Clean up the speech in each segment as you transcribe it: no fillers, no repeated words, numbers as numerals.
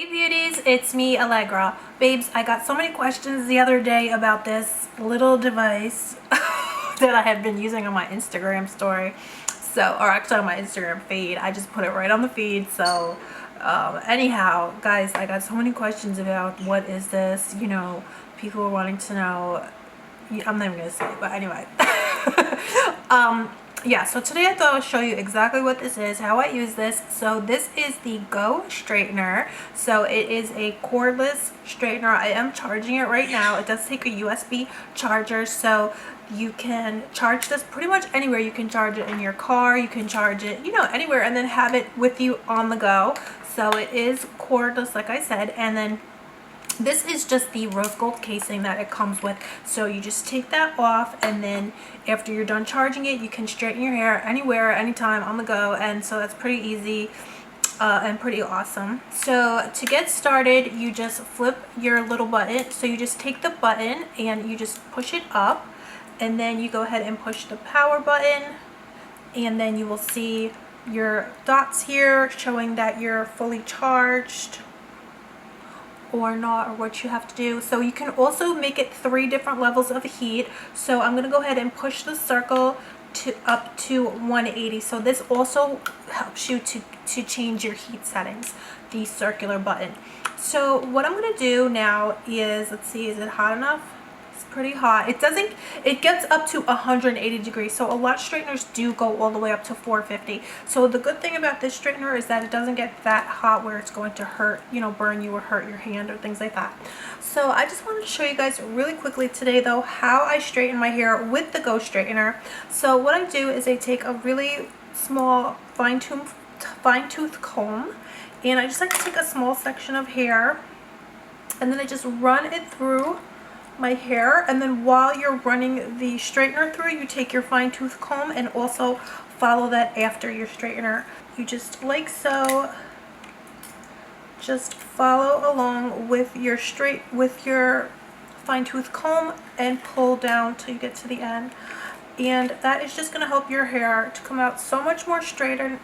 Hey beauties, it's me, Alegra. Babes, I got so many questions the other day about this little device that I have been using on my Instagram story. Or actually on my Instagram feed. I just put it right on the feed. So anyhow, guys, I got so many questions about what is this, people are wanting to know. I'm not even gonna say it, but anyway. Yeah, so today I thought I'd show you exactly what this is, how I use this. So this is the Go Straightener. So it is a cordless straightener. I am charging it right now. It does take a USB charger, so you can charge this pretty much anywhere. You can charge it in your car, you can charge it, anywhere, and then have it with you on the go. So it is cordless, like I said, and then this is just the rose gold casing that it comes with. So you just take that off, and then after you're done charging it, you can straighten your hair anywhere, anytime, on the go. And so that's pretty easy and pretty awesome. So to get started, you just flip your little button. So you just take the button and you just push it up, and then you go ahead and push the power button, and then you will see your dots here showing that you're fully charged or not, or what you have to do. So you can also make it 3 different levels of heat. So I'm going to go ahead and push the circle up to 180. So this also helps you to change your heat settings, the circular button. So what I'm going to do now is, let's see, is it hot enough? It's pretty hot. It gets up to 180 degrees. So a lot of straighteners do go all the way up to 450. So the good thing about this straightener is that it doesn't get that hot where it's going to hurt, burn you or hurt your hand or things like that. So I just wanted to show you guys really quickly today though how I straighten my hair with the Go Straightener. So what I do is I take a really small fine-tooth comb, and I just like to take a small section of hair, and then I just run it through my hair. And then while you're running the straightener through, you take your fine-tooth comb and also follow that after your straightener. You just like so, just follow along with your fine-tooth comb and pull down till you get to the end. And that is just going to help your hair to come out so much more straighter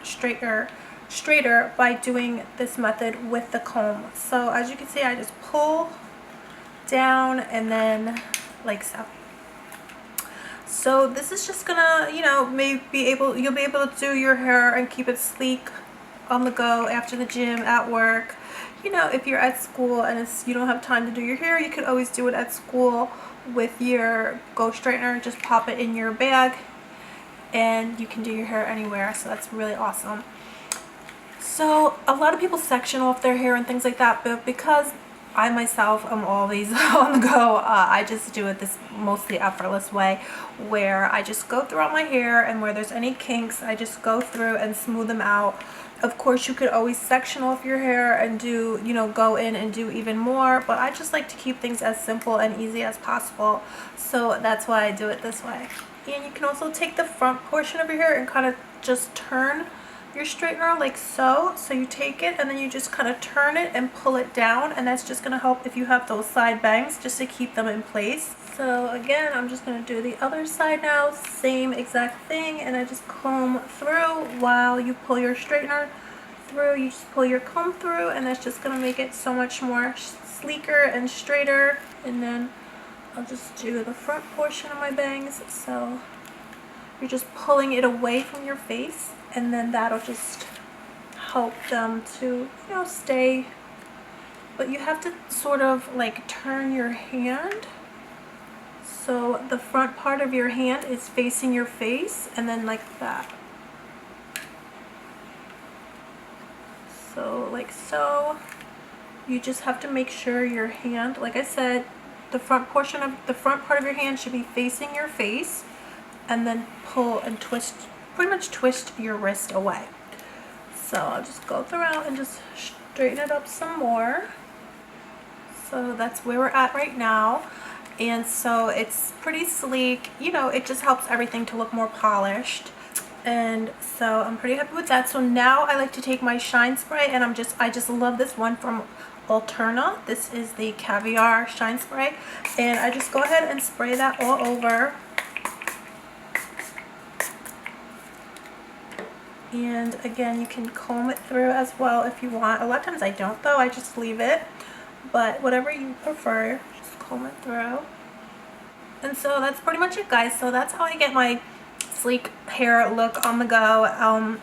by doing this method with the comb. So as you can see, I just pull down and then like so. So this is just gonna, you'll be able to do your hair and keep it sleek on the go after the gym, at work. If you're at school and you don't have time to do your hair, you could always do it at school with your Go Straightener. Just pop it in your bag and you can do your hair anywhere. So that's really awesome. So a lot of people section off their hair and things like that, but because I myself am always on the go, I just do it this mostly effortless way, where I just go throughout my hair, and where there's any kinks, I just go through and smooth them out. Of course, you could always section off your hair and do, go in and do even more, but I just like to keep things as simple and easy as possible. So that's why I do it this way. And you can also take the front portion of your hair and kind of just turn your straightener like so. So you take it and then you just kind of turn it and pull it down, and that's just going to help if you have those side bangs, just to keep them in place. So again, I'm just going to do the other side now, same exact thing, and I just comb through while you pull your straightener through. You just pull your comb through, and that's just going to make it so much more sleeker and straighter. And then I'll just do the front portion of my bangs. So you're just pulling it away from your face, and then that'll just help them to, stay. But you have to sort of like turn your hand so the front part of your hand is facing your face, and then like that. So like so. You just have to make sure your hand, like I said, the front part of your hand should be facing your face, and then pull and twist, pretty much twist your wrist away. So I'll just go throughout and just straighten it up some more. So that's where we're at right now. And so it's pretty sleek, it just helps everything to look more polished. And so I'm pretty happy with that. So now I like to take my shine spray, and I just love this one from ALTERNA. This is the CAVIAR shine spray, and I just go ahead and spray that all over. And again, you can comb it through as well if you want. A lot of times I don't though, I just leave it. But whatever you prefer, just comb it through. And so that's pretty much it, guys. So that's how I get my sleek hair look on the go.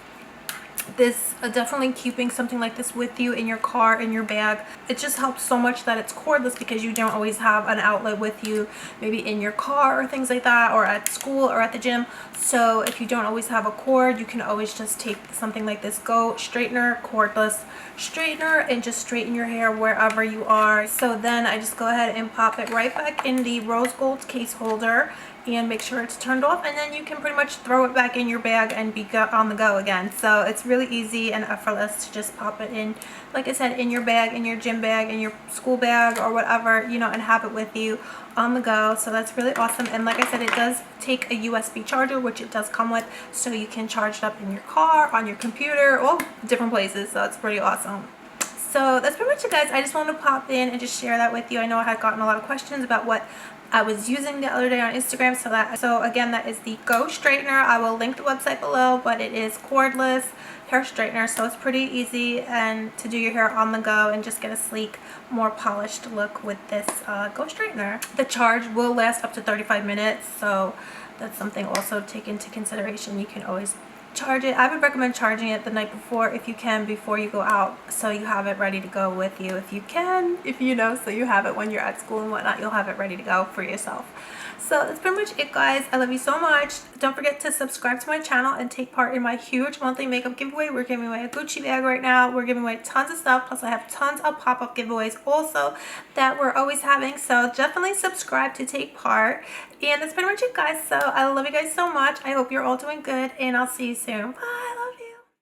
This definitely keeping something like this with you in your car, in your bag, it just helps so much that it's cordless, because you don't always have an outlet with you, maybe in your car or things like that, or at school or at the gym. So if you don't always have a cord, you can always just take something like this Go straightener, cordless straightener, and just straighten your hair wherever you are. So then I just go ahead and pop it right back in the rose gold case holder and make sure it's turned off, and then you can pretty much throw it back in your bag and be on the go again. So it's really easy and effortless to just pop it in, like I said, in your bag, in your gym bag, in your school bag, or whatever, you know, and have it with you on the go. So that's really awesome. And like I said, it does take a USB charger, which it does come with, so you can charge it up in your car, on your computer, all different places. So it's pretty awesome. So that's pretty much it, guys. I just wanted to pop in and just share that with you. I know I had gotten a lot of questions about what I was using the other day on Instagram. So again, that is the Go straightener. I will link the website below, but it is cordless hair straightener, so it's pretty easy and to do your hair on the go and just get a sleek, more polished look with this Go straightener. The charge will last up to 35 minutes, so that's something also to take into consideration. You can always charge it. I would recommend charging it the night before if you can, before you go out, so you have it ready to go with you if you can, if you know, so you have it when you're at school and whatnot, you'll have it ready to go for yourself. So that's pretty much it, guys. I love you so much. Don't forget to subscribe to my channel and take part in my huge monthly makeup giveaway. We're giving away a Gucci bag right now. We're giving away tons of stuff, plus I have tons of pop-up giveaways also that we're always having, so definitely subscribe to take part. And that's pretty much it, guys. So I love you guys so much. I hope you're all doing good, and I'll see you soon. Bye.